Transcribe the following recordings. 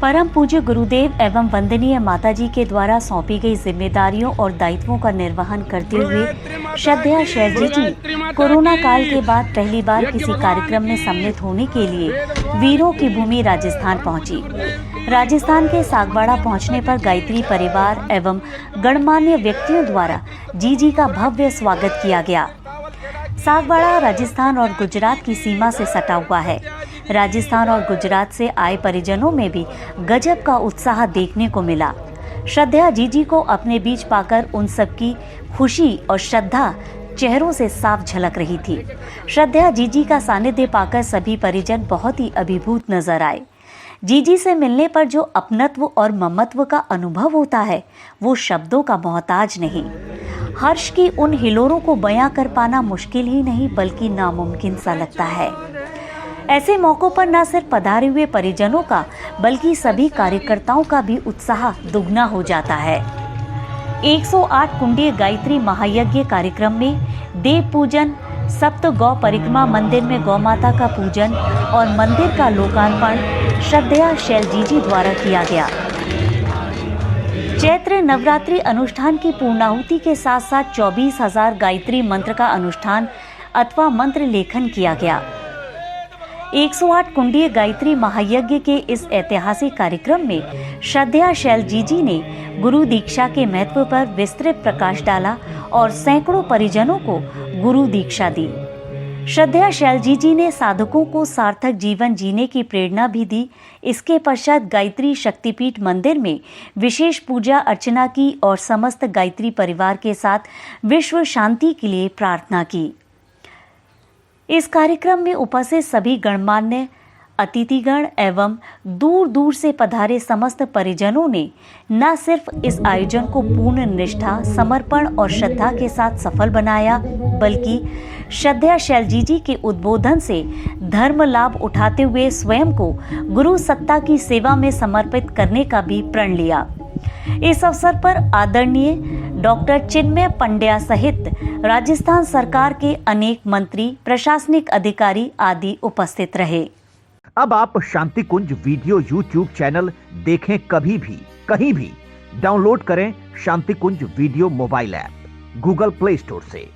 परम पूज्य गुरुदेव एवं वंदनीय माताजी के द्वारा सौंपी गई जिम्मेदारियों और दायित्वों का निर्वहन करते हुए श्रद्धेय शैलजी जी कोरोना काल के बाद पहली बार किसी कार्यक्रम में सम्मिलित होने के लिए वीरों की भूमि राजस्थान पहुंची। राजस्थान के सागवाड़ा पहुंचने पर गायत्री परिवार एवं गणमान्य व्यक्तियों द्वारा जीजी का भव्य स्वागत किया गया। सागवाड़ा राजस्थान और गुजरात की सीमा से सटा हुआ है। राजस्थान और गुजरात से आए परिजनों में भी गजब का उत्साह देखने को मिला। श्रद्धेय जीजी को अपने बीच पाकर उन सबकी खुशी और श्रद्धा चेहरों से साफ झलक रही थी। श्रद्धेय जीजी का सानिध्य पाकर सभी परिजन बहुत ही अभिभूत नजर आए। जीजी से मिलने पर जो अपनत्व और ममत्व का अनुभव होता है वो शब्दों का मोहताज नहीं। हर्ष की उन हिलोरों को बयां कर पाना मुश्किल ही नहीं बल्कि नामुमकिन सा लगता है। ऐसे मौकों पर न सिर्फ पधारे हुए परिजनों का बल्कि सभी कार्यकर्ताओं का भी उत्साह दुगना हो जाता है। 108 कुंडीय गायत्री महायज्ञ कार्यक्रम में देव पूजन, सप्त गौ परिक्रमा, मंदिर में गौ माता का पूजन और मंदिर का लोकार्पण श्रद्धेय शैलजी जी द्वारा किया गया। चैत्र नवरात्रि अनुष्ठान की पूर्णाहुति के साथ साथ 24,000 गायत्री मंत्र का अनुष्ठान अथवा मंत्र लेखन किया गया। 108 कुंडीय गायत्री महायज्ञ के इस ऐतिहासिक कार्यक्रम में श्रद्धेय शैलजी जी ने गुरु दीक्षा के महत्व पर विस्तृत प्रकाश डाला और सैकड़ों परिजनों को गुरु दीक्षा दी। श्रद्धेय शैलजी जी ने साधकों को सार्थक जीवन जीने की प्रेरणा भी दी। इसके पश्चात गायत्री शक्तिपीठ मंदिर में विशेष पूजा अर्चना की और समस्त गायत्री परिवार के साथ विश्व शांति के लिए प्रार्थना की। इस कार्यक्रम में उपस्थित सभी गणमान्य अतिथिगण एवं दूर दूर से पधारे समस्त परिजनों ने न सिर्फ इस आयोजन को पूर्ण निष्ठा, समर्पण और श्रद्धा के साथ सफल बनाया बल्कि श्रद्धेय शैलजी जी के उद्बोधन से धर्म लाभ उठाते हुए स्वयं को गुरु सत्ता की सेवा में समर्पित करने का भी प्रण लिया। इस अवसर पर आदरणीय डॉक्टर चिन्मय पंड्या सहित राजस्थान सरकार के अनेक मंत्री, प्रशासनिक अधिकारी आदि उपस्थित रहे। अब आप Shanti Kunj video YouTube channel देखें कभी भी कहीं भी। डाउनलोड करें Shanti Kunj video mobile app Google Play Store से।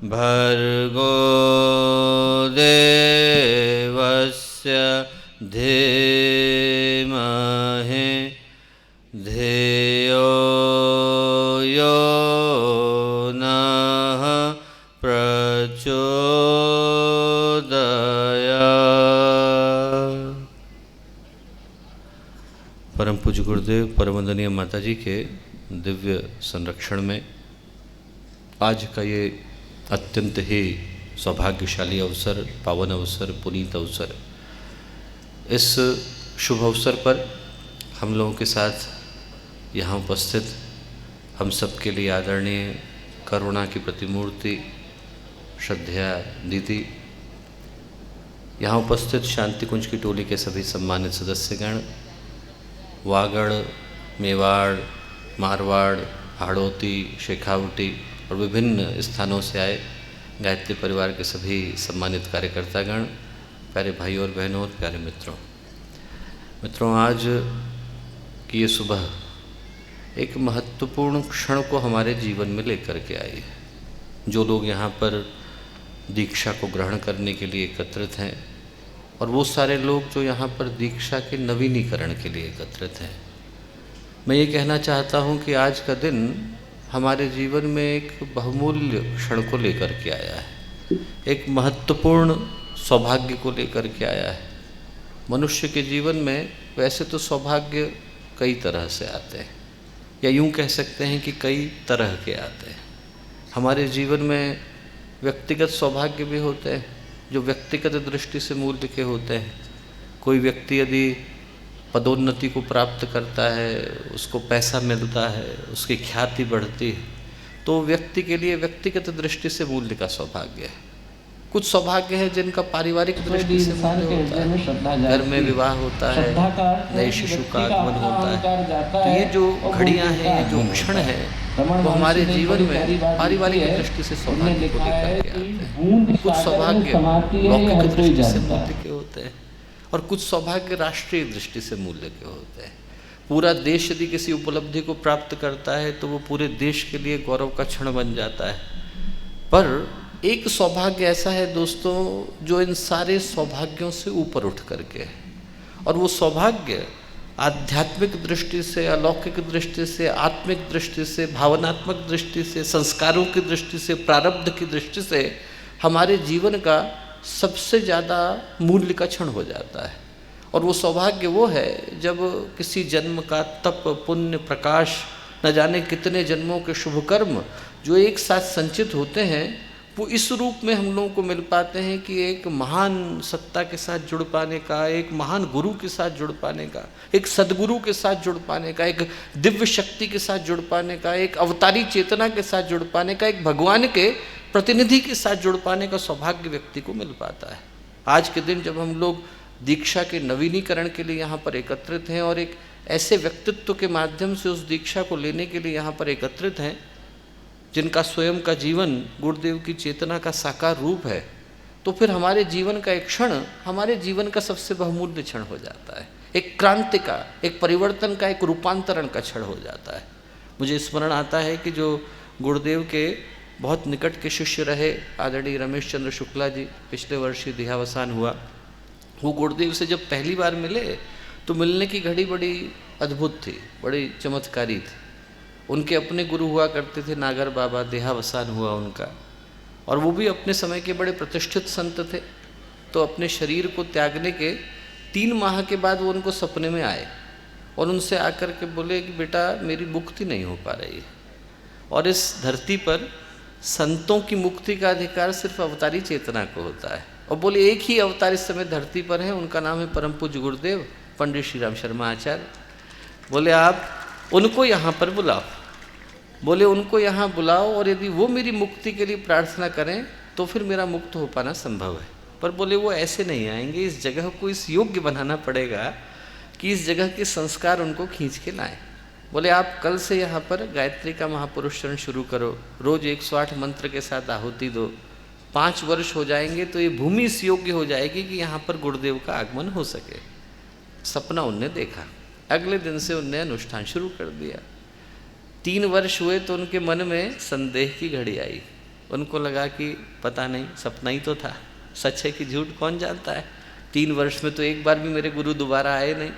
भर्गो देवस्य धीमहि धियो यो नः प्रचोदयात्। परम पूज्य गुरुदेव परम वंदनीय माताजी के दिव्य संरक्षण में आज का ये अत्यंत ही सौभाग्यशाली अवसर, पावन अवसर, पुनीत अवसर, इस शुभ अवसर पर हम लोगों के साथ यहाँ उपस्थित हम सबके लिए आदरणीय करुणा की प्रतिमूर्ति श्रद्धेय दीदी, यहाँ उपस्थित शांति कुंज की टोली के सभी सम्मानित सदस्यगण, वागड़, मेवाड़, मारवाड़, हाड़ौती, शेखावटी और विभिन्न स्थानों से आए गायत्री परिवार के सभी सम्मानित कार्यकर्तागण, प्यारे भाइयों और बहनों और प्यारे मित्रों, आज की ये सुबह एक महत्वपूर्ण क्षण को हमारे जीवन में लेकर के आई है। जो लोग यहाँ पर दीक्षा को ग्रहण करने के लिए एकत्रित हैं और वो सारे लोग जो यहाँ पर दीक्षा के नवीनीकरण के लिए एकत्रित हैं, मैं ये कहना चाहता हूँ कि आज का दिन हमारे जीवन में एक बहुमूल्य क्षण को लेकर के आया है, एक महत्वपूर्ण सौभाग्य को लेकर के आया है। मनुष्य के जीवन में वैसे तो सौभाग्य कई तरह से आते हैं, या यूँ कह सकते हैं कि कई तरह के आते हैं। हमारे जीवन में व्यक्तिगत सौभाग्य भी होते हैं जो व्यक्तिगत दृष्टि से मूल्य के होते हैं। कोई व्यक्ति यदि पदोन्नति को प्राप्त करता है, उसको पैसा मिलता है, उसकी ख्याति बढ़ती है, तो व्यक्ति के लिए व्यक्तिगत दृष्टि से मूल्य का सौभाग्य है। कुछ सौभाग्य है जिनका पारिवारिक दृष्टि से मूल्य होता है, घर में विवाह होता है, नए शिशु का आगमन होता है। तो ये जो घड़ियां हैं, ये जो क्षण है, वो हमारे जीवन में पारिवारिक दृष्टि से सौभाग्य को लेकर के आते हैं। कुछ सौभाग्य लौकिक दृष्टि से मूल्य के होते हैं और कुछ सौभाग्य राष्ट्रीय दृष्टि से मूल्य के होते हैं। पूरा देश यदि किसी उपलब्धि को प्राप्त करता है तो वो पूरे देश के लिए गौरव का क्षण बन जाता है। पर एक सौभाग्य ऐसा है दोस्तों जो इन सारे सौभाग्यों से ऊपर उठ करके है, और वो सौभाग्य आध्यात्मिक दृष्टि से, अलौकिक दृष्टि से, आत्मिक दृष्टि से, भावनात्मक दृष्टि से, संस्कारों की दृष्टि से, प्रारब्ध की दृष्टि से हमारे जीवन का सबसे ज़्यादा मूल्य का क्षण हो जाता है। और वो सौभाग्य वो है जब किसी जन्म का तप, पुण्य, प्रकाश, न जाने कितने जन्मों के शुभ कर्म जो एक साथ संचित होते हैं, वो इस रूप में हम लोगों को मिल पाते हैं कि एक महान सत्ता के साथ जुड़ पाने का, एक महान गुरु के साथ जुड़ पाने का, एक सदगुरु के साथ जुड़ पाने का, एक दिव्य शक्ति के साथ जुड़ पाने का, एक अवतारी चेतना के साथ जुड़ पाने का, एक भगवान के प्रतिनिधि के साथ जुड़ पाने का सौभाग्य व्यक्ति को मिल पाता है। आज के दिन जब हम लोग दीक्षा के नवीनीकरण के लिए यहाँ पर एकत्रित हैं और एक ऐसे व्यक्तित्व के माध्यम से उस दीक्षा को लेने के लिए यहाँ पर एकत्रित हैं जिनका स्वयं का जीवन गुरुदेव की चेतना का साकार रूप है, तो फिर हमारे जीवन का एक क्षण हमारे जीवन का सबसे बहुमूल्य क्षण हो जाता है। एक क्रांति का, एक परिवर्तन का, एक रूपांतरण का क्षण हो जाता है। मुझे स्मरण आता है कि जो गुरुदेव के बहुत निकट के शिष्य रहे आदरणीय रमेश चंद्र शुक्ला जी, पिछले वर्ष ही देहावसान हुआ। वो गुरुदेव से जब पहली बार मिले तो मिलने की घड़ी बड़ी अद्भुत थी, बड़ी चमत्कारी थी। उनके अपने गुरु हुआ करते थे नागर बाबा, देहावसान हुआ उनका, और वो भी अपने समय के बड़े प्रतिष्ठित संत थे। तो अपने शरीर को त्यागने के 3 माह के बाद वो उनको सपने में आए और उनसे आकर के बोले कि बेटा मेरी मुक्ति नहीं हो पा रही है, और इस धरती पर संतों की मुक्ति का अधिकार सिर्फ अवतारी चेतना को होता है। और बोले एक ही अवतार इस समय धरती पर है, उनका नाम है परम पूज्य गुरुदेव पंडित श्री राम शर्मा आचार्य। बोले आप उनको यहाँ पर बुलाओ, बोले उनको यहाँ बुलाओ, और यदि वो मेरी मुक्ति के लिए प्रार्थना करें तो फिर मेरा मुक्त हो पाना संभव है। पर बोले वो ऐसे नहीं आएंगे, इस जगह को इस योग्य बनाना पड़ेगा कि इस जगह के संस्कार उनको खींच के लाएं। बोले आप कल से यहाँ पर गायत्री का महापुरुष चरण शुरू करो, रोज 108 मंत्र के साथ आहुति दो, 5 वर्ष हो जाएंगे तो ये भूमि इस योग्य हो जाएगी कि यहाँ पर गुरुदेव का आगमन हो सके। सपना उनने देखा, अगले दिन से उनने अनुष्ठान शुरू कर दिया। 3 वर्ष हुए तो उनके मन में संदेह की घड़ी आई। उनको लगा कि पता नहीं सपना ही तो था, सच है कि झूठ कौन जानता है। 3 वर्ष में तो एक बार भी मेरे गुरु दोबारा आए नहीं।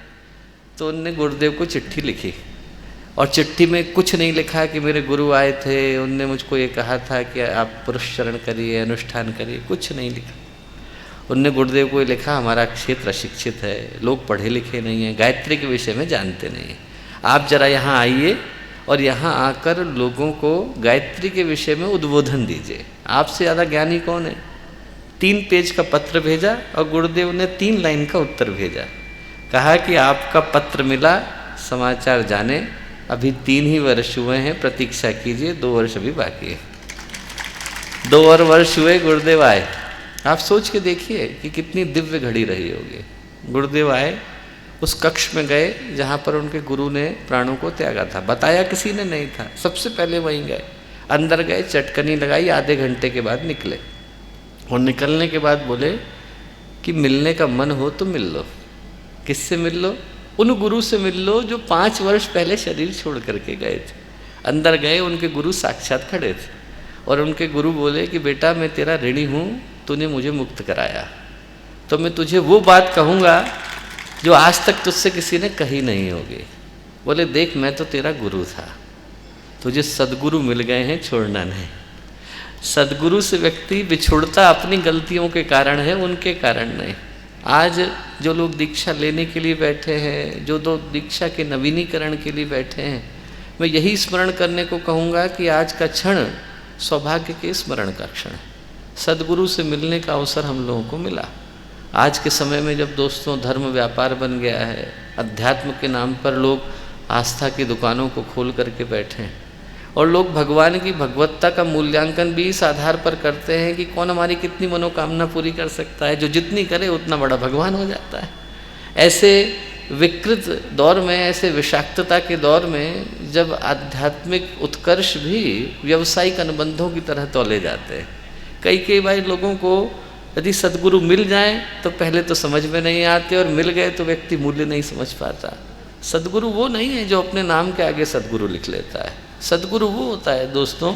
तो उनने गुरुदेव को चिट्ठी लिखी, और चिट्ठी में कुछ नहीं लिखा कि मेरे गुरु आए थे, उनने मुझको ये कहा था कि आप पुरुष चरण करिए, अनुष्ठान करिए, कुछ नहीं लिखा। उनने गुरुदेव को लिखा हमारा क्षेत्र अशिक्षित है, लोग पढ़े लिखे नहीं हैं, गायत्री के विषय में जानते नहीं हैं, आप जरा यहाँ आइए और यहाँ आकर लोगों को गायत्री के विषय में उद्बोधन दीजिए, आपसे ज़्यादा ज्ञानी कौन है। 3 पेज का पत्र भेजा और गुरुदेव ने 3 लाइन का उत्तर भेजा। कहा कि आपका पत्र मिला, समाचार जाने, अभी 3 ही वर्ष हुए हैं, प्रतीक्षा कीजिए, 2 वर्ष अभी बाकी है। 2 और वर्ष हुए, गुरुदेव आए। आप सोच के देखिए कि कितनी दिव्य घड़ी रही होगी। गुरुदेव आए, उस कक्ष में गए जहाँ पर उनके गुरु ने प्राणों को त्यागा था, बताया किसी ने नहीं था, सबसे पहले वहीं गए, अंदर गए, चटकनी लगाई, आधे घंटे के बाद निकले। और निकलने के बाद बोले कि मिलने का मन हो तो मिल लो। किससे मिल लो? उन गुरु से मिल लो जो 5 वर्ष पहले शरीर छोड़ करके गए थे। अंदर गए, उनके गुरु साक्षात खड़े थे और उनके गुरु बोले कि बेटा मैं तेरा ऋणी हूँ, तूने मुझे मुक्त कराया, तो मैं तुझे वो बात कहूँगा जो आज तक तुझसे किसी ने कही नहीं होगी। बोले देख मैं तो तेरा गुरु था, तुझे सदगुरु मिल गए हैं, छोड़ना नहीं। सदगुरु से व्यक्ति बिछुड़ता अपनी गलतियों के कारण है, उनके कारण नहीं। आज जो लोग दीक्षा लेने के लिए बैठे हैं, जो लोग दीक्षा के नवीनीकरण के लिए बैठे हैं, मैं यही स्मरण करने को कहूँगा कि आज का क्षण सौभाग्य के स्मरण का क्षण है। सदगुरु से मिलने का अवसर हम लोगों को मिला। आज के समय में जब दोस्तों धर्म व्यापार बन गया है, अध्यात्म के नाम पर लोग आस्था की दुकानों को खोल करके बैठे हैं, और लोग भगवान की भगवत्ता का मूल्यांकन भी इस आधार पर करते हैं कि कौन हमारी कितनी मनोकामना पूरी कर सकता है, जो जितनी करे उतना बड़ा भगवान हो जाता है। ऐसे विकृत दौर में, ऐसे विषाक्तता के दौर में, जब आध्यात्मिक उत्कर्ष भी व्यावसायिक अनुबंधों की तरह तौले जाते हैं। कई बार लोगों को यदि सद्गुरु मिल जाए तो पहले तो समझ में नहीं आते, और मिल गए तो व्यक्ति मूल्य नहीं समझ पाता। सद्गुरु वो नहीं है जो अपने नाम के आगे सद्गुरु लिख लेता है। सद्गुरु वो होता है दोस्तों,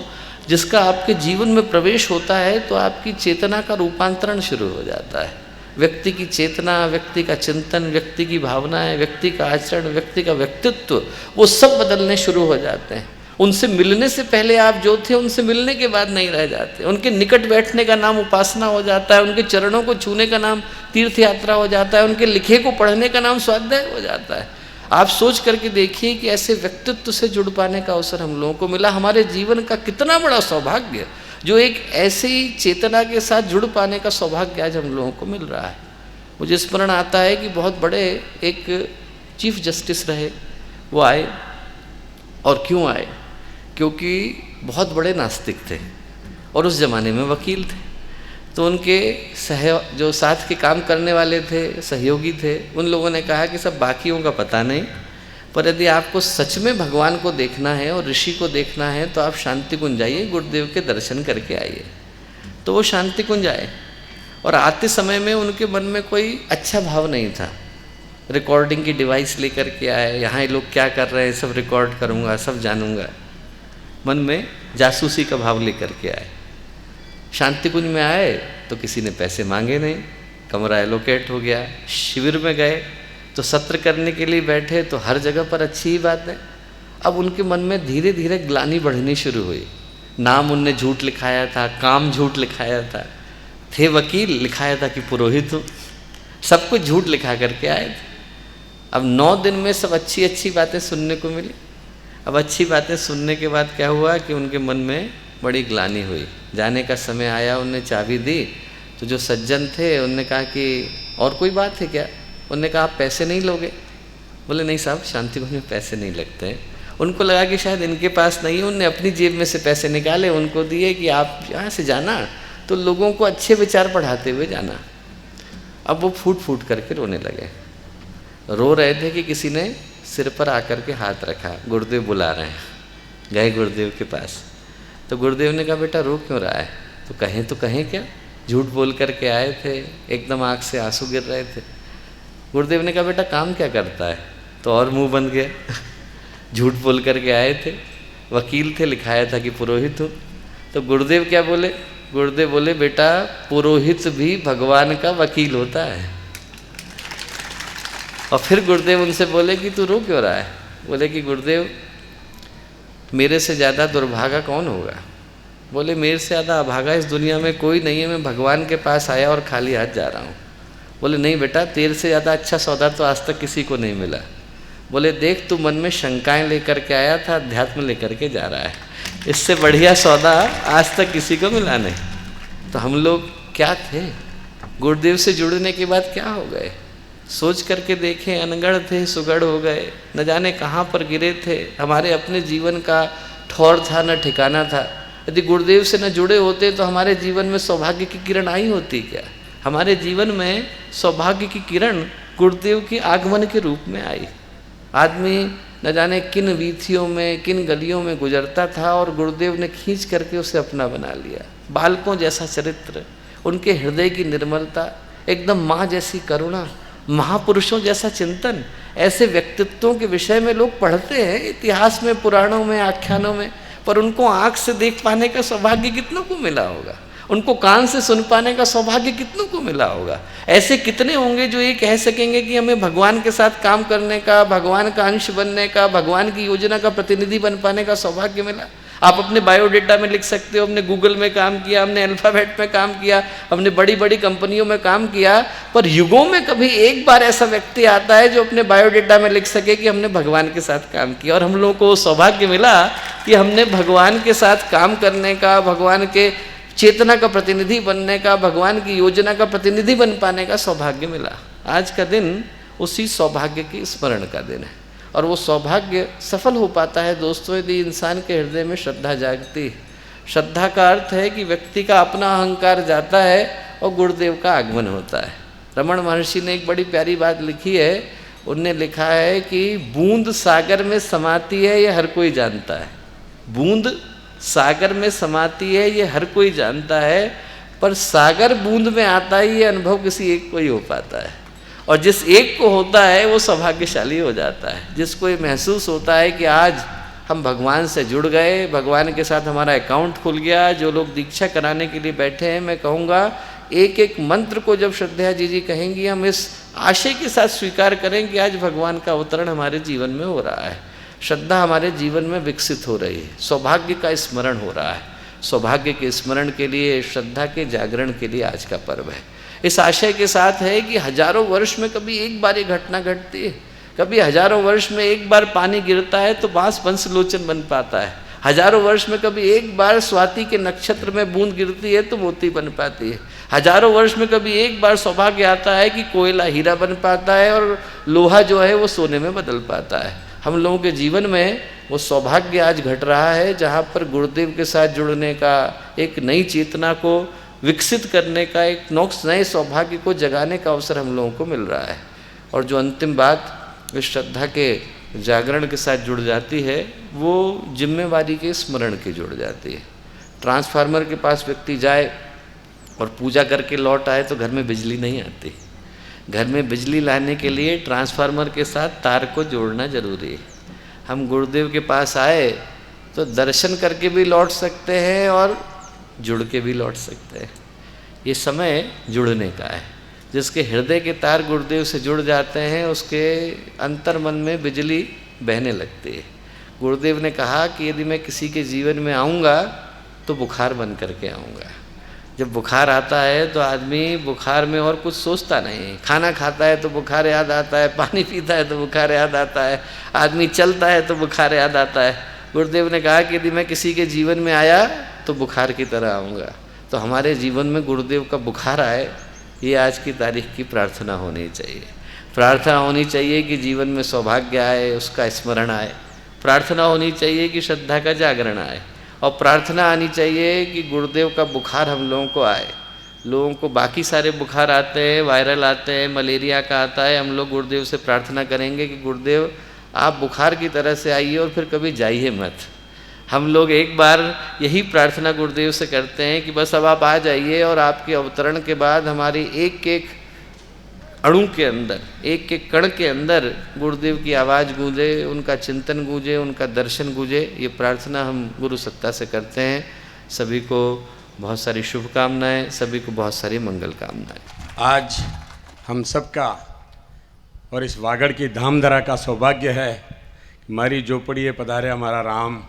जिसका आपके जीवन में प्रवेश होता है तो आपकी चेतना का रूपांतरण शुरू हो जाता है। व्यक्ति की चेतना, व्यक्ति का चिंतन, व्यक्ति की भावनाएं, व्यक्ति का आचरण, व्यक्ति का व्यक्तित्व, वो सब बदलने शुरू हो जाते हैं। उनसे मिलने से पहले आप जो थे, उनसे मिलने के बाद नहीं रह जाते। उनके निकट बैठने का नाम उपासना हो जाता है, उनके चरणों को छूने का नाम तीर्थ यात्रा हो जाता है, उनके लिखे को पढ़ने का नाम स्वाध्याय हो जाता है। आप सोच करके देखिए कि ऐसे व्यक्तित्व से जुड़ पाने का अवसर हम लोगों को मिला। हमारे जीवन का कितना बड़ा सौभाग्य, जो एक ऐसी चेतना के साथ जुड़ पाने का सौभाग्य आज हम लोगों को मिल रहा है। मुझे स्मरण आता है कि बहुत बड़े एक चीफ जस्टिस रहे, वो आए, और क्यों आए? क्योंकि बहुत बड़े नास्तिक थे और उस ज़माने में वकील थे। तो उनके जो साथ के काम करने वाले थे, सहयोगी थे, उन लोगों ने कहा कि सब बाकियों का पता नहीं, पर यदि आपको सच में भगवान को देखना है और ऋषि को देखना है तो आप शांति कुंज जाइए, गुरुदेव के दर्शन करके आइए। तो वो शांति कुंज आए, और आते समय में उनके मन में कोई अच्छा भाव नहीं था। रिकॉर्डिंग की डिवाइस लेकर के आए, यहाँ ये लोग क्या कर रहे हैं सब रिकॉर्ड करूँगा, सब जानूँगा। मन में जासूसी का भाव लेकर के आए। शांति कुंज में आए तो किसी ने पैसे मांगे नहीं, कमरा एलोकेट हो गया। शिविर में गए तो सत्र करने के लिए बैठे तो हर जगह पर अच्छी ही बात है। अब उनके मन में धीरे धीरे ग्लानि बढ़नी शुरू हुई। नाम उनने झूठ लिखाया था, काम झूठ लिखाया था, थे वकील, लिखाया था कि पुरोहित हूँ, सब कुछ झूठ लिखा करके आए थे। अब 9 दिन में सब अच्छी अच्छी बातें सुनने को मिली। अब अच्छी बातें सुनने के बाद क्या हुआ कि उनके मन में बड़ी ग्लानि हुई। जाने का समय आया, उनने चाबी दी तो जो सज्जन थे उनने कहा कि और कोई बात है क्या? उनने कहा आप पैसे नहीं लोगे? बोले नहीं साहब, शांति कुंज में पैसे नहीं लगते हैं। उनको लगा कि शायद इनके पास नहीं है, उनने अपनी जेब में से पैसे निकाले, उनको दिए कि आप यहाँ से जाना तो लोगों को अच्छे विचार पढ़ाते हुए जाना। अब वो फूट फूट करके रोने लगे। रो रहे थे कि किसी ने सिर पर आकर के हाथ रखा, गुरुदेव बुला रहे हैं। गए गुरुदेव के पास तो गुरुदेव ने कहा बेटा रो क्यों रहा है? तो कहें क्या, झूठ बोल करके आए थे, एकदम आँख से आंसू गिर रहे थे। गुरुदेव ने कहा बेटा काम क्या करता है? तो और मुंह बंद गया। झूठ बोल करके आए थे, वकील थे, लिखाया था कि पुरोहित हूँ। तो गुरुदेव क्या बोले? गुरुदेव बोले बेटा पुरोहित भी भगवान का वकील होता है। और फिर गुरुदेव उनसे बोले कि तू रो क्यों रहा है? बोले कि गुरुदेव मेरे से ज़्यादा दुर्भागा कौन होगा? बोले मेरे से ज़्यादा अभागा इस दुनिया में कोई नहीं है, मैं भगवान के पास आया और खाली हाथ जा रहा हूँ। बोले नहीं बेटा, तेरे से ज़्यादा अच्छा सौदा तो आज तक किसी को नहीं मिला। बोले देख तू मन में शंकाएं लेकर के आया था, अध्यात्म लेकर के जा रहा है, इससे बढ़िया सौदा आज तक किसी को मिला नहीं। तो हम लोग क्या थे? गुरुदेव से जुड़ने के बाद क्या हो गए? सोच करके देखें, अनगढ़ थे, सुगढ़ हो गए, न जाने कहाँ पर गिरे थे। हमारे अपने जीवन का ठौर था, न ठिकाना था। यदि गुरुदेव से न जुड़े होते तो हमारे जीवन में सौभाग्य की किरण आई होती क्या? हमारे जीवन में सौभाग्य की किरण गुरुदेव के आगमन के रूप में आई। आदमी न जाने किन वीथियों में, किन गलियों में गुजरता था और गुरुदेव ने खींच करके उसे अपना बना लिया। बालकों जैसा चरित्र, उनके हृदय की निर्मलता, एकदम माँ जैसी करुणा, महापुरुषों जैसा चिंतन। ऐसे व्यक्तित्वों के विषय में लोग पढ़ते हैं इतिहास में, पुराणों में, आख्यानों में, पर उनको आँख से देख पाने का सौभाग्य कितनों को मिला होगा? उनको कान से सुन पाने का सौभाग्य कितनों को मिला होगा? ऐसे कितने होंगे जो ये कह सकेंगे कि हमें भगवान के साथ काम करने का, भगवान का अंश बनने का, भगवान की योजना का प्रतिनिधि बन पाने का सौभाग्य मिला? आप अपने बायोडेटा में लिख सकते हो हमने गूगल में काम किया, हमने अल्फ़ाबेट में काम किया, हमने बड़ी बड़ी कंपनियों में काम किया, पर युगों में कभी एक बार ऐसा व्यक्ति आता है जो अपने बायोडेटा में लिख सके कि हमने भगवान के साथ काम किया। और हम लोगों को सौभाग्य मिला कि हमने भगवान के साथ काम करने का, भगवान के चेतना का प्रतिनिधि बनने का, भगवान की योजना का प्रतिनिधि बन पाने का सौभाग्य मिला। आज का दिन उसी सौभाग्य की स्मरण का दिन है। और वो सौभाग्य सफल हो पाता है दोस्तों यदि इंसान के हृदय में श्रद्धा जागती है। श्रद्धा का अर्थ है कि व्यक्ति का अपना अहंकार जाता है और गुरुदेव का आगमन होता है। रमण महर्षि ने एक बड़ी प्यारी बात लिखी है। उनने लिखा है कि बूंद सागर में समाती है ये हर कोई जानता है। बूंद सागर में समाती है ये हर कोई जानता है, पर सागर बूंद में आता है ये अनुभव किसी एक को ही हो पाता है। और जिस एक को होता है वो सौभाग्यशाली हो जाता है। जिसको ये महसूस होता है कि आज हम भगवान से जुड़ गए, भगवान के साथ हमारा अकाउंट खुल गया। जो लोग दीक्षा कराने के लिए बैठे हैं, मैं कहूँगा एक एक मंत्र को जब श्रद्धा जी कहेंगी, हम इस आशय के साथ स्वीकार करें कि आज भगवान का अवतरण हमारे जीवन में हो रहा है। श्रद्धा हमारे जीवन में विकसित हो रही है, सौभाग्य का स्मरण हो रहा है। सौभाग्य के स्मरण के लिए, श्रद्धा के जागरण के लिए आज का पर्व है। इस आशय के साथ है कि हजारों वर्ष में कभी एक बार ये घटना घटती है, कभी हजारों वर्ष में एक बार पानी गिरता है तो बांस बंसलोचन बन पाता है। हजारों वर्ष में कभी एक बार स्वाति के नक्षत्र में बूंद गिरती है तो मोती बन पाती है। हजारों वर्ष में कभी एक बार सौभाग्य आता है कि कोयला हीरा बन पाता है और लोहा जो है वो सोने में बदल पाता है। हम लोगों के जीवन में वो सौभाग्य आज घट रहा है जहाँ पर गुरुदेव के साथ जुड़ने का, एक नई चेतना को विकसित करने का, एक नए सौभाग्य को जगाने का अवसर हम लोगों को मिल रहा है। और जो अंतिम बात इस श्रद्धा के जागरण के साथ जुड़ जाती है वो जिम्मेवारी के स्मरण की जुड़ जाती है। ट्रांसफार्मर के पास व्यक्ति जाए और पूजा करके लौट आए तो घर में बिजली नहीं आती। घर में बिजली लाने के लिए ट्रांसफार्मर के साथ तार को जोड़ना जरूरी है। हम गुरुदेव के पास आए तो दर्शन करके भी लौट सकते हैं और जुड़ के भी लौट सकते हैं। ये समय जुड़ने का है। जिसके हृदय के तार गुरुदेव से जुड़ जाते हैं उसके अंतर मन में बिजली बहने लगती है। गुरुदेव ने कहा कि यदि मैं किसी के जीवन में आऊँगा तो बुखार बन करके आऊँगा। जब बुखार आता है तो आदमी बुखार में और कुछ सोचता नहीं। खाना खाता है तो बुखार याद आता है, पानी पीता है तो बुखार याद आता है, आदमी चलता है तो बुखार याद आता है। गुरुदेव ने कहा कि यदि मैं किसी के जीवन में आया तो बुखार की तरह आऊँगा। तो हमारे जीवन में गुरुदेव का बुखार आए, ये आज की तारीख की प्रार्थना होनी चाहिए। प्रार्थना होनी चाहिए कि जीवन में सौभाग्य आए, उसका स्मरण आए। प्रार्थना होनी चाहिए कि श्रद्धा का जागरण आए। और प्रार्थना आनी चाहिए कि गुरुदेव का बुखार हम लोगों को आए। लोगों को बाकी सारे बुखार आते हैं, वायरल आते हैं, मलेरिया का आता है। हम लोग गुरुदेव से प्रार्थना करेंगे कि गुरुदेव आप बुखार की तरह से आइए और फिर कभी जाइए मत। हम लोग एक बार यही प्रार्थना गुरुदेव से करते हैं कि बस अब आप आ जाइए और आपके अवतरण के बाद हमारी एक एक अणु के अंदर, एक एक कण के अंदर गुरुदेव की आवाज़ गूंजे, उनका चिंतन गूंजे, उनका दर्शन गूंजे। ये प्रार्थना हम गुरु सत्ता से करते हैं। सभी को बहुत सारी शुभकामनाएं, सभी को बहुत सारी मंगल कामनाएं। आज हम सबका और इस वागड़ की धामधरा का सौभाग्य है। हमारी झोपड़ी पधारे हमारा राम,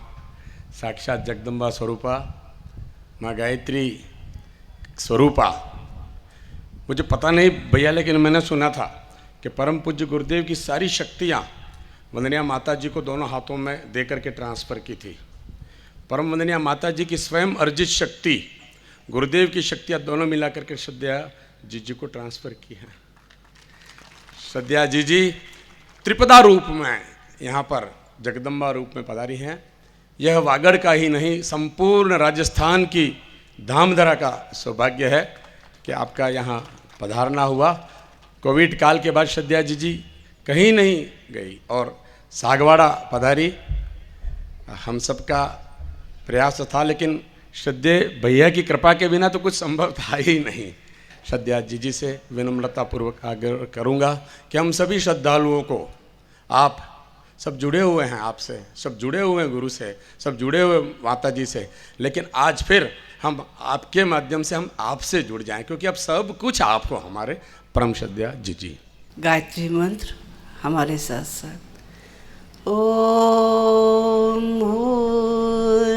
साक्षात जगदम्बा स्वरूपा, माँ गायत्री स्वरूपा। मुझे पता नहीं भैया, लेकिन मैंने सुना था कि परम पूज्य गुरुदेव की सारी शक्तियाँ वंदनीय माता जी को दोनों हाथों में दे करके ट्रांसफ़र की थी। परम वंदनीय माता जी की स्वयं अर्जित शक्ति, गुरुदेव की शक्तियाँ दोनों मिला करके श्रद्धा जी को ट्रांसफ़र की हैं। श्रद्धा जी त्रिपदा रूप में यहाँ पर जगदम्बा रूप में पधारी हैं। यह वागड़ का ही नहीं, संपूर्ण राजस्थान की धामधरा का सौभाग्य है कि आपका यहाँ पधारना हुआ। कोविड काल के बाद श्रद्धा जी कहीं नहीं गई और सागवाड़ा पधारी। हम सबका प्रयास था, लेकिन श्रद्धे भैया की कृपा के बिना तो कुछ संभव था ही नहीं। श्रद्धा जी से विनम्रतापूर्वक आग्रह करूँगा कि हम सभी श्रद्धालुओं को, आप सब जुड़े हुए हैं आपसे, सब जुड़े हुए हैं गुरु से, सब जुड़े हुए माता जी से, लेकिन आज फिर हम आपके माध्यम से हम आपसे जुड़ जाएं, क्योंकि अब सब कुछ आपको हमारे परम श्रद्धा जी। गायत्री मंत्र हमारे साथ साथ। ओम भूर्भुवः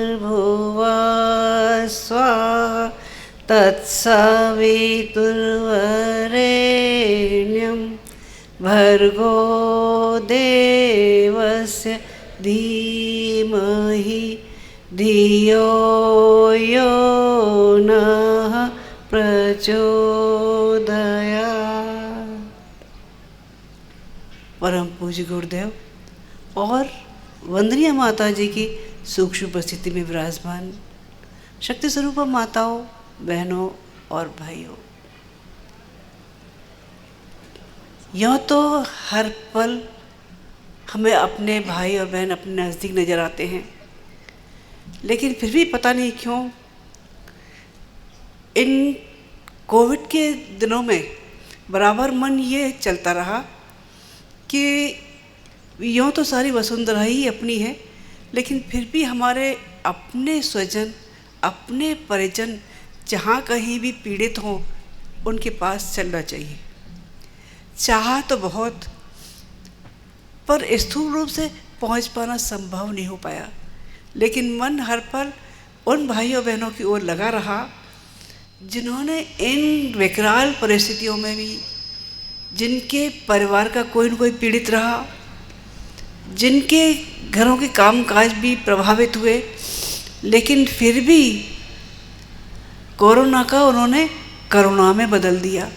स्वः तत्सवितुर्वरेण्यं भर्गो देवस्य धीमहि धियो यो नः प्रचोदयात्। परम पूज्य गुरुदेव, और वंदनीय माता जी की सूक्ष्म उपस्थिति में विराजमान शक्ति स्वरूप माताओं, बहनों और भाइयों, यूँ तो हर पल हमें अपने भाई और बहन अपने नज़दीक नज़र आते हैं, लेकिन फिर भी पता नहीं क्यों इन कोविड के दिनों में बराबर मन ये चलता रहा कि यूँ तो सारी वसुंधरा ही अपनी है, लेकिन फिर भी हमारे अपने स्वजन, अपने परिजन जहाँ कहीं भी पीड़ित हों उनके पास चलना चाहिए। चाहा तो बहुत, पर स्थूल रूप से पहुँच पाना संभव नहीं हो पाया, लेकिन मन हर पल उन भाइयों बहनों की ओर लगा रहा जिन्होंने इन विकराल परिस्थितियों में भी, जिनके परिवार का कोई न कोई पीड़ित रहा, जिनके घरों के कामकाज भी प्रभावित हुए, लेकिन फिर भी कोरोना का उन्होंने करुणा में बदल दिया।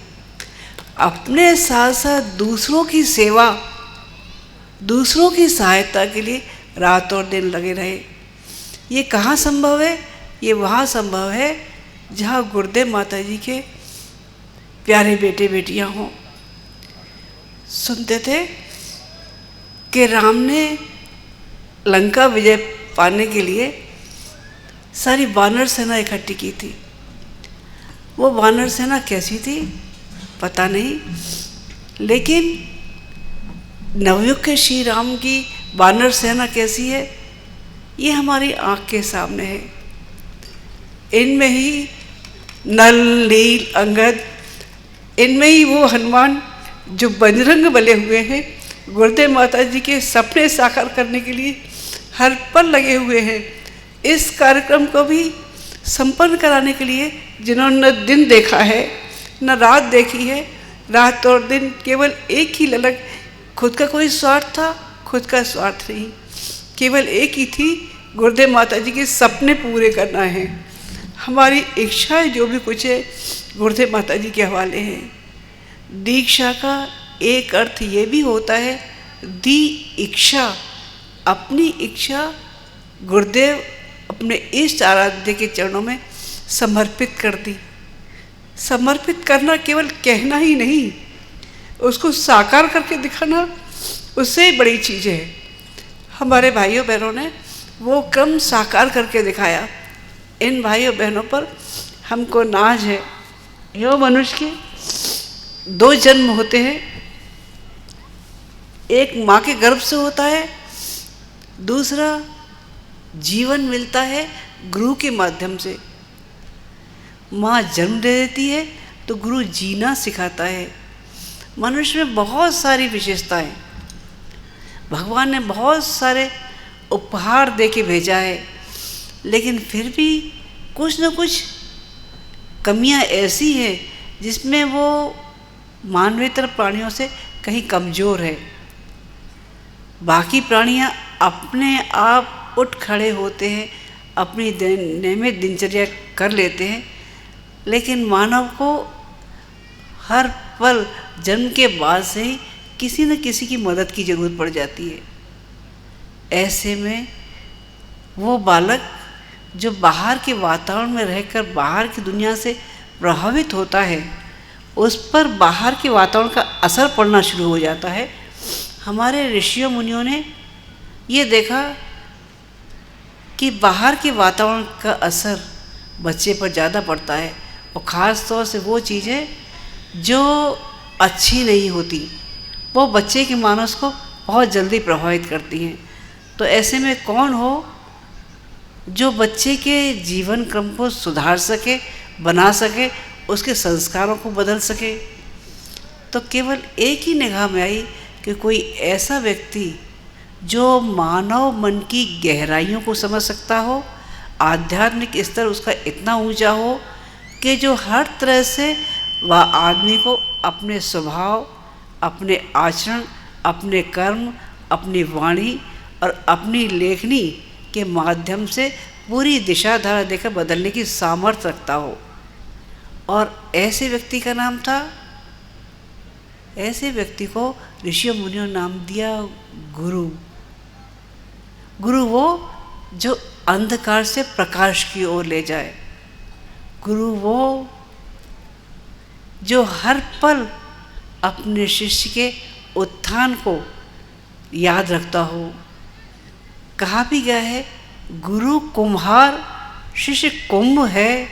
अपने साथ साथ दूसरों की सेवा, दूसरों की सहायता के लिए रात और दिन लगे रहे। ये कहाँ संभव है? ये वहाँ संभव है जहाँ गुरुदेव माता जी के प्यारे बेटे बेटियाँ हों। सुनते थे कि राम ने लंका विजय पाने के लिए सारी वानर सेना इकट्ठी की थी। वो वानर सेना कैसी थी पता नहीं, लेकिन नवयुग के श्री राम की वानर सेना कैसी है ये हमारी आँख के सामने है। इनमें ही नल, नील, अंगद, इनमें ही वो हनुमान जो बजरंग बले हुए हैं, गुरुदेव माता जी के सपने साकार करने के लिए हर पल लगे हुए हैं। इस कार्यक्रम को भी संपन्न कराने के लिए जिन्होंने न दिन देखा है न रात देखी है, रात और दिन केवल एक ही ललक, खुद का कोई स्वार्थ था, खुद का स्वार्थ नहीं, केवल एक ही थी, गुरुदेव माता जी के सपने पूरे करना है। हमारी इच्छाएं जो भी कुछ है गुरुदेव माता जी के हवाले हैं। दीक्षा का एक अर्थ ये भी होता है दी इच्छा, अपनी इच्छा गुरुदेव अपने इष्ट आराध्य के चरणों में समर्पित कर दी। समर्पित करना केवल कहना ही नहीं, उसको साकार करके दिखाना उससे बड़ी चीज़ है। हमारे भाइयों बहनों ने वो क्रम साकार करके दिखाया। इन भाइयों बहनों पर हमको नाज है। यो मनुष्य के दो जन्म होते हैं, एक माँ के गर्भ से होता है, दूसरा जीवन मिलता है गुरु के माध्यम से। माँ जन्म दे देती है तो गुरु जीना सिखाता है। मनुष्य में बहुत सारी विशेषताएं, भगवान ने बहुत सारे उपहार दे के भेजा है, लेकिन फिर भी कुछ न कुछ कमियां ऐसी हैं जिसमें वो मानवेतर प्राणियों से कहीं कमज़ोर है। बाकी प्राणियां अपने आप उठ खड़े होते हैं, अपनी नियमित दिनचर्या कर लेते हैं, लेकिन मानव को हर पल जन्म के बाद से ही किसी न किसी की मदद की ज़रूरत पड़ जाती है। ऐसे में वो बालक जो बाहर के वातावरण में रहकर बाहर की दुनिया से प्रभावित होता है, उस पर बाहर के वातावरण का असर पड़ना शुरू हो जाता है। हमारे ऋषियों मुनियों ने ये देखा कि बाहर के वातावरण का असर बच्चे पर ज़्यादा पड़ता है, और ख़ास तौर से वो चीज़ें जो अच्छी नहीं होती वो बच्चे के मानस को बहुत जल्दी प्रभावित करती हैं। तो ऐसे में कौन हो जो बच्चे के जीवन क्रम को सुधार सके, बना सके, उसके संस्कारों को बदल सके? तो केवल एक ही निगाह में आई कि कोई ऐसा व्यक्ति जो मानव मन की गहराइयों को समझ सकता हो, आध्यात्मिक स्तर उसका इतना ऊंचा हो कि जो हर तरह से वह आदमी को अपने स्वभाव, अपने आचरण, अपने कर्म, अपनी वाणी और अपनी लेखनी के माध्यम से पूरी दिशा धारा देकर बदलने की सामर्थ्य रखता हो। और ऐसे व्यक्ति का नाम था, ऐसे व्यक्ति को ऋषियों मुनियों ने नाम दिया गुरु। गुरु वो जो अंधकार से प्रकाश की ओर ले जाए। गुरु वो जो हर पल अपने शिष्य के उत्थान को याद रखता हो। कहा भी गया है, गुरु कुम्हार शिष्य कुंभ है,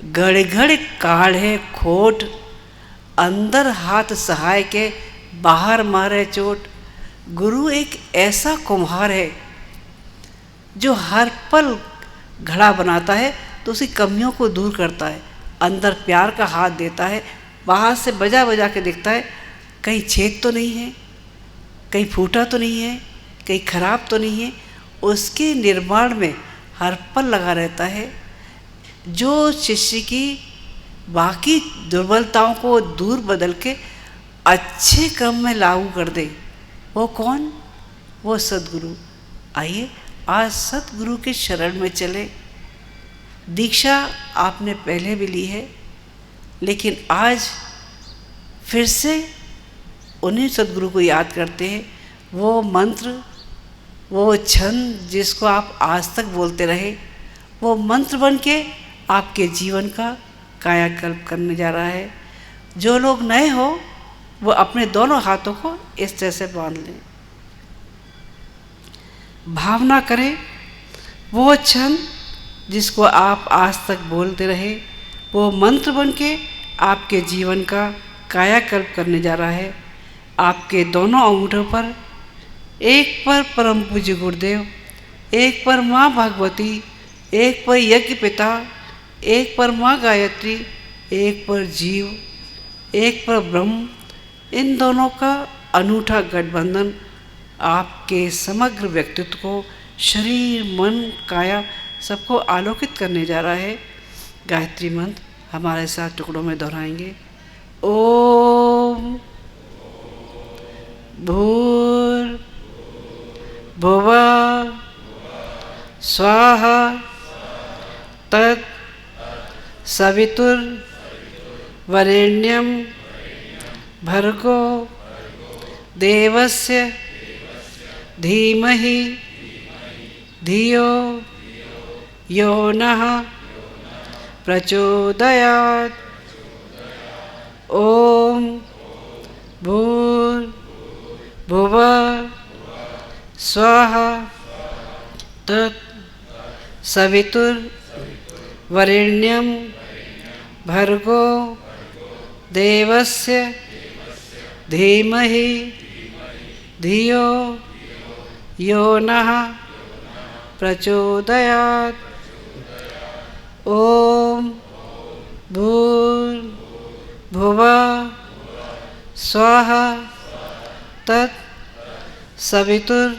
घड़ घड़ काढ़े खोट, अंदर हाथ सहाय के बाहर मारे चोट। गुरु एक ऐसा कुम्हार है जो हर पल घड़ा बनाता है तो उसकी कमियों को दूर करता है, अंदर प्यार का हाथ देता है, बाहर से बजा बजा के देखता है कहीं छेद तो नहीं है, कहीं फूटा तो नहीं है, कहीं खराब तो नहीं है। उसके निर्माण में हर पल लगा रहता है। जो शिष्य की बाकी दुर्बलताओं को दूर बदल के अच्छे क्रम में लागू कर दे, वो कौन? वो सद्गुरु। आइए आज सद्गुरु के शरण में चले। दीक्षा आपने पहले भी ली है, लेकिन आज फिर से उन्हीं सद्गुरु को याद करते हैं। वो मंत्र, वो छंद जिसको आप आज तक बोलते रहे, वो मंत्र बन के आपके जीवन का कायाकल्प करने जा रहा है। जो लोग नए हो वो अपने दोनों हाथों को इस तरह से बांध लें, भावना करें वो छंद जिसको आप आज तक बोलते रहे, वो मंत्र बन के आपके जीवन का कायाकल्प करने जा रहा है। आपके दोनों अंगूठों पर, एक पर परम पूज्य गुरुदेव, एक पर माँ भगवती, एक पर यज्ञ पिता, एक पर माँ गायत्री, एक पर जीव, एक पर ब्रह्म, इन दोनों का अनूठा गठबंधन आपके समग्र व्यक्तित्व को, शरीर, मन, काया सबको आलोकित करने जा रहा है। गायत्री मंत्र हमारे साथ टुकड़ों में दोहराएंगे। ओम भूर भुवः स्वाहा तत् सवितुर वरेण्यं भर्गो देवस्य धीमहि धियो यो नः प्रचोदयात्। ओम भूर्भुवः स्वाहा तत् सवितुर्वरेण्यं भर्गो देवस्य धीमहि धियो यो नः प्रचोदयात्। ओम भूर्भुवः स्वाहा तत् सवितुर्वरेण्यं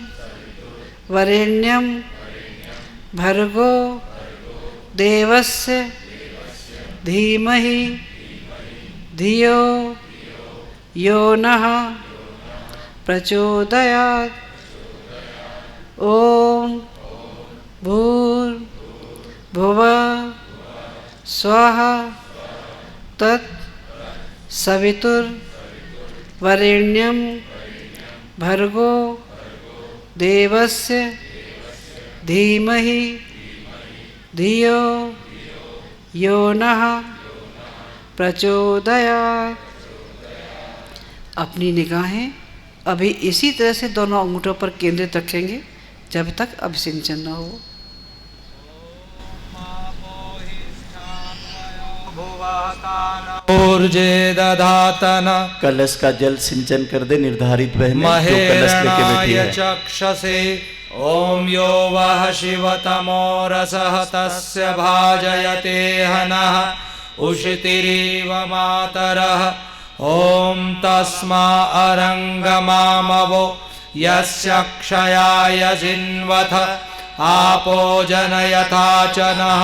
भर्गो देवस्य धीमहि धियो यो नः प्रचोदयात्। ओम भूर्भुवः स्वाहा तत् सवितुर्वरेण्यं भर्गो देवस्य धीमहि धियो यो नः प्रचोदयात्। अपनी निगाहें अभी इसी तरह से दोनों अंगूठों पर केंद्रित रखेंगे जब तक अभिसिंचन न हो। ऊर्जे दधातन कलश का जल सिंचन कर दे निर्धारित बहनें जो कलश लेके बैठी है। चक्षसे ओम यो वः शिवतमो रसः तस्य भाजयते हनः उषितिरिव मातरः। ओम तस्मा अरंगमामवो यस्य क्षयाय जिन्वथ आपो जनयथा च नः।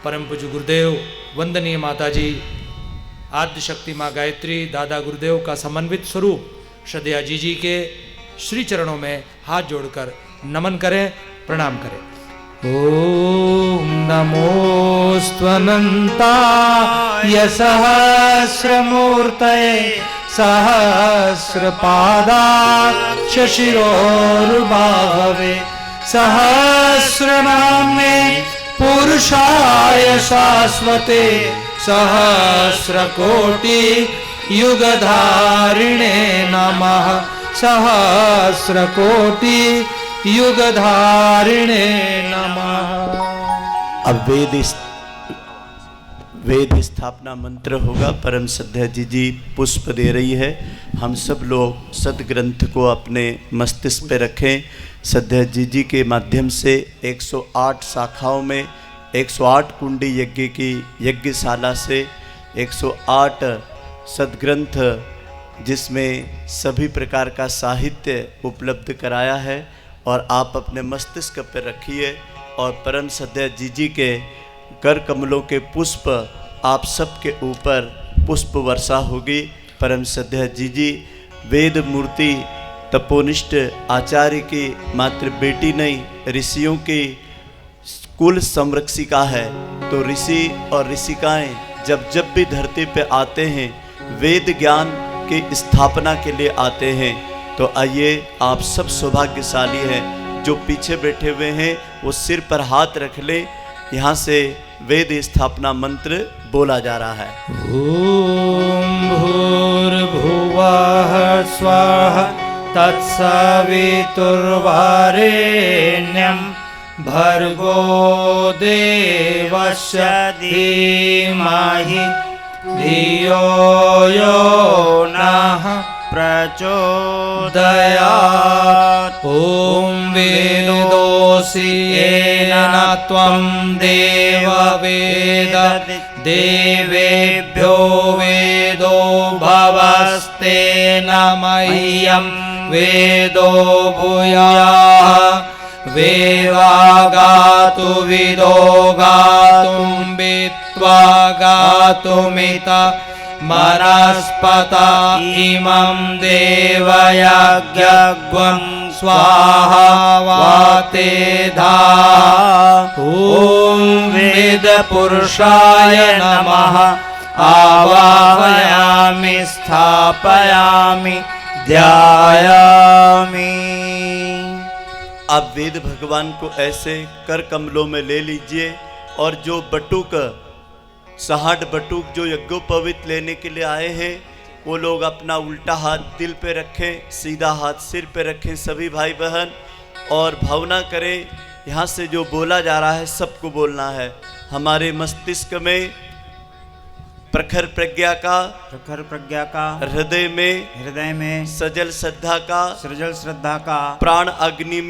परम पूज्य गुरुदेव, वंदनीय माताजी, आद्य शक्ति माँ गायत्री, दादा गुरुदेव का समन्वित स्वरूप श्रद्धेय जी के श्री चरणों में हाथ जोड़कर नमन करें, प्रणाम करें। ओम नमोस्त्वनन्ताय सहस्रमूर्तये सहस्रपादाक्ष शिरोर्बाहवे सहस्रनाम्ने पुरुषाय शाश्वते सहस्रकोटि युगधारिणे नमः सहस्रकोटि युगधारिणे नमः। अब वेद स्थापना मंत्र होगा। परम श्रद्धा जी पुष्प दे रही है। हम सब लोग सदग्रंथ को अपने मस्तिष्क पे रखें। श्रद्धा जी के माध्यम से 108 शाखाओं में 108 कुंडी यज्ञ की यज्ञशाला से 108 सदग्रंथ जिसमें सभी प्रकार का साहित्य उपलब्ध कराया है और आप अपने मस्तिष्क पर रखिए और परम श्रद्धा जी के कर कमलों के पुष्प आप सबके ऊपर पुष्प वर्षा होगी। परम श्रद्धा जी वेद मूर्ति तपोनिष्ठ आचार्य की मात्र बेटी नहीं, ऋषियों की कुल संरक्षिका है। तो ऋषि और ऋषिकाएं जब भी धरती पे आते हैं वेद ज्ञान की स्थापना के लिए आते हैं। तो आइए आप सब सौभाग्यशाली हैं। जो पीछे बैठे हुए हैं वो सिर पर हाथ रख ले। यहाँ से वेद स्थापना मंत्र बोला जा रहा है। ओम भूर्भुवः स्वाहा तत्सवितुर्वरेण्यं भर्गो देवस्य धीमहि धियो यो नः प्रचोदयात्। ॐ वेदोऽसि येन त्वं देववेद देवेभ्यो वेदो भवस्तेन मह्यं वेदो भूयाः वेवागातु विदो गातुं वित्वा गातुमित मनस्पता इमं देवयज्ञं स्वाहा वातेधा। ॐ वेदपुरुषाय नमः आवाहयामि स्थापयामि ध्यायामि। आप वेद भगवान को ऐसे कर कमलों में ले लीजिए और जो बटुक 60 बटुक जो यज्ञोपवीत लेने के लिए आए हैं वो लोग अपना उल्टा हाथ दिल पे रखें, सीधा हाथ सिर पे रखें सभी भाई बहन, और भावना करें यहाँ से जो बोला जा रहा है सबको बोलना है। हमारे मस्तिष्क में प्रखर प्रज्ञा का हृदय में सजल श्रद्धा का प्राण अग्नि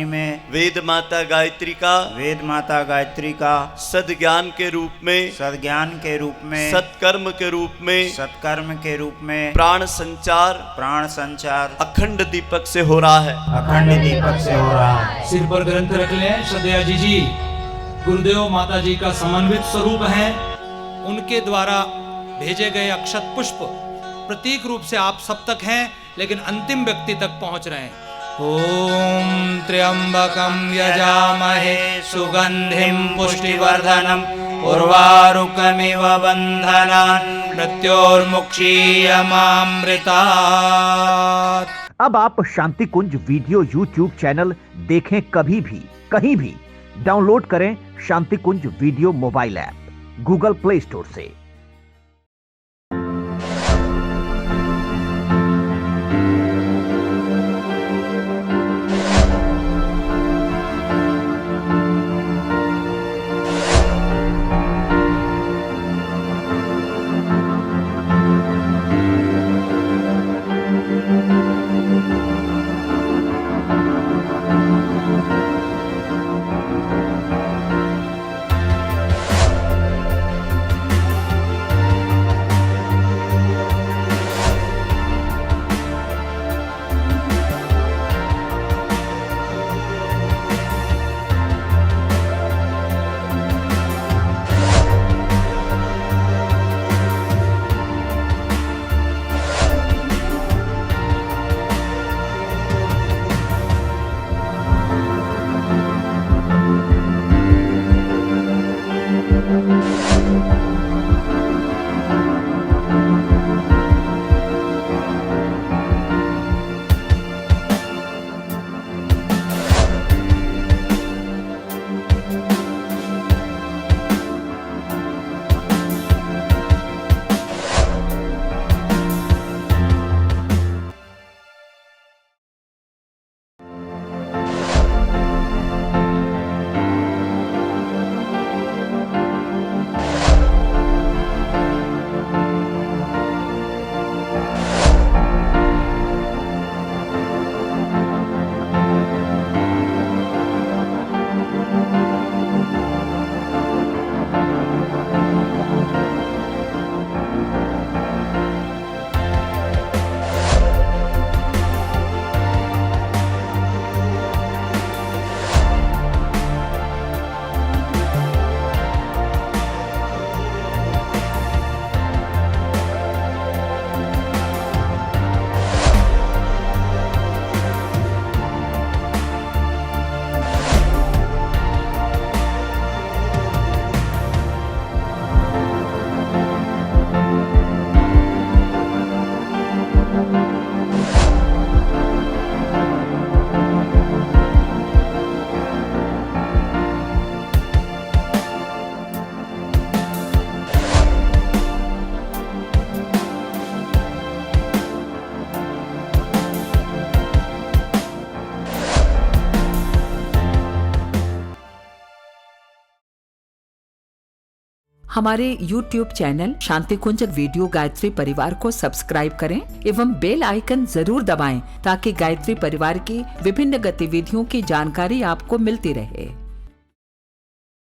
में वेद माता गायत्री का सद्ज्ञान के रूप में सत्कर्म के रूप में प्राण संचार अखंड दीपक से हो रहा है। सिर पर ग्रंथ रख लें। श्रद्धा जी गुरुदेव माता जी का समन्वित स्वरूप है। उनके द्वारा भेजे गए अक्षत पुष्प प्रतीक रूप से आप सब तक हैं, लेकिन अंतिम व्यक्ति तक पहुंच रहे हैं। ओम त्र्यंबकं यजामहे सुगंधिं पुष्टिवर्धनम् उर्वारुकमिव बन्धनान् मृत्योर्मुक्षीयमामृतात्। अब आप Shanti Kunj video YouTube channel देखें कभी भी कहीं भी। डाउनलोड करें Shanti Kunj video mobile app Google Play Store से। हमारे YouTube channel Shanti Kunj video Gayatri Parivar को सब्सक्राइब करें एवं बेल आइकन जरूर दबाएं ताकि गायत्री परिवार की विभिन्न गतिविधियों की जानकारी आपको मिलती रहे।